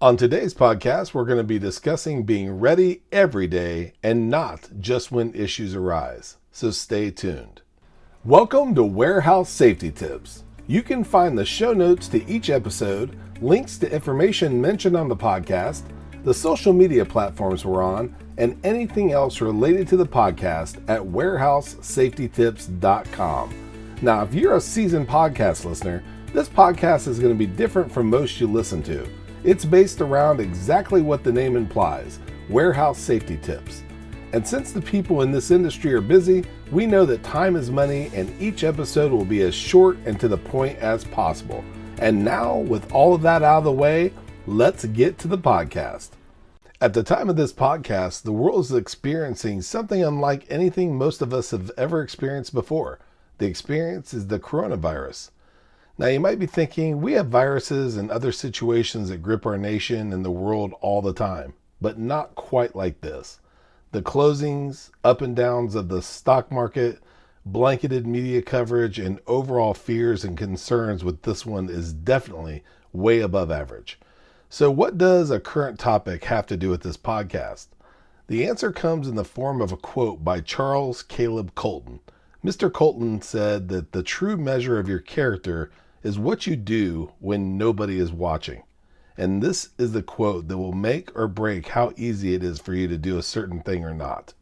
On today's podcast, we're going to be discussing being ready every day and not just when issues arise. So stay tuned. Welcome to Warehouse Safety Tips. You can find the show notes to each episode, links to information mentioned on the podcast, the social media platforms we're on, and anything else related to the podcast at warehousesafetytips.com. Now, if you're a seasoned podcast listener, this podcast is going to be different from most you listen to. It's based around exactly what the name implies, warehouse safety tips. And since the people in this industry are busy, we know that time is money and each episode will be as short and to the point as possible. And now, with all of that out of the way, let's get to the podcast. At the time of this podcast, the world is experiencing something unlike anything most of us have ever experienced before. The experience is the coronavirus. Now, you might be thinking, we have viruses and other situations that grip our nation and the world all the time, but not quite like this. The closings, up and downs of the stock market, blanketed media coverage, and overall fears and concerns with this one is definitely way above average. So what does a current topic have to do with this podcast? The answer comes in the form of a quote by Charles Caleb Colton. Mr. Colton said that the true measure of your character is what you do when nobody is watching. And this is the quote that will make or break how easy it is for you to do a certain thing or not.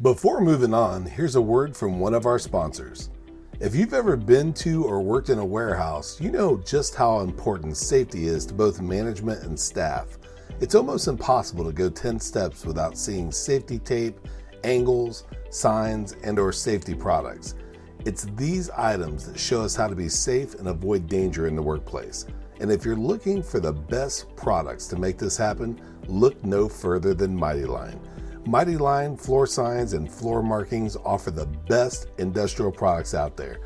Before moving on, here's a word from one of our sponsors. If you've ever been to or worked in a warehouse, you know just how important safety is to both management and staff. It's almost impossible to go 10 steps without seeing safety tape, angles, signs, and/or safety products. It's these items that show us how to be safe and avoid danger in the workplace. And if you're looking for the best products to make this happen, look no further than Mighty Line. Mighty Line floor signs and floor markings offer the best industrial products out there.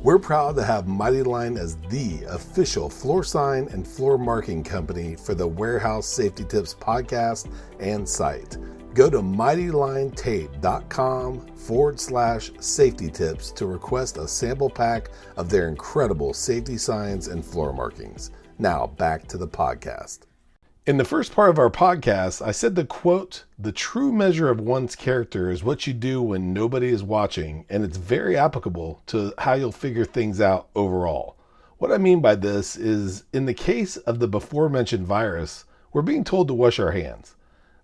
We're proud to have Mighty Line as the official floor sign and floor marking company for the Warehouse Safety Tips podcast and site. Go to mightylinetape.com/safety tips to request a sample pack of their incredible safety signs and floor markings. Now back to the podcast. In the first part of our podcast, I said the quote, "The true measure of one's character is what you do when nobody is watching," and it's very applicable to how you'll figure things out overall. What I mean by this is, in the case of the before mentioned virus, we're being told to wash our hands.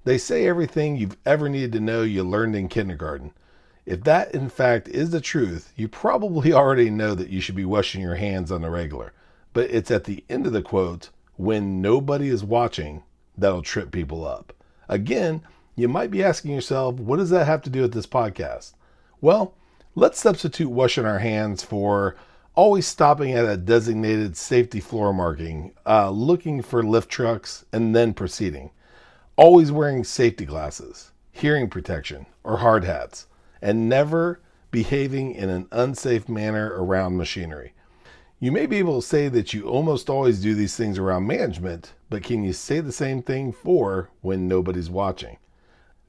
They say everything you've ever needed to know you learned in kindergarten. If that in fact is the truth, you probably already know that you should be washing your hands on the regular. But it's at the end of the quote, "when nobody is watching," that'll trip people up. Again, you might be asking yourself, what does that have to do with this podcast? Well, let's substitute washing our hands for always stopping at a designated safety floor marking, looking for lift trucks, and then proceeding. Always wearing safety glasses, hearing protection, or hard hats, and never behaving in an unsafe manner around machinery. You may be able to say that you almost always do these things around management, but can you say the same thing for when nobody's watching?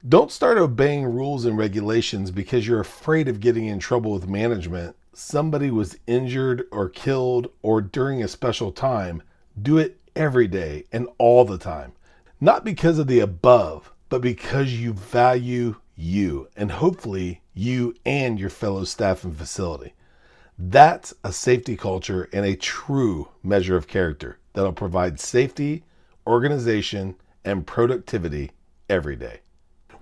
Don't start obeying rules and regulations because you're afraid of getting in trouble with management, somebody was injured or killed, or during a special time. Do it every day and all the time. Not because of the above, but because you value you and hopefully you and your fellow staff and facility. That's a safety culture and a true measure of character that'll provide safety, organization, and productivity every day.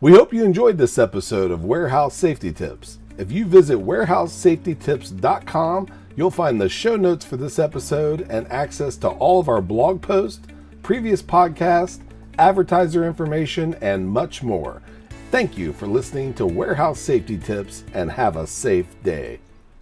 We hope you enjoyed this episode of Warehouse Safety Tips. If you visit warehousesafetytips.com, you'll find the show notes for this episode and access to all of our blog posts, previous podcasts, advertiser information, and much more. Thank you for listening to Warehouse Safety Tips and have a safe day.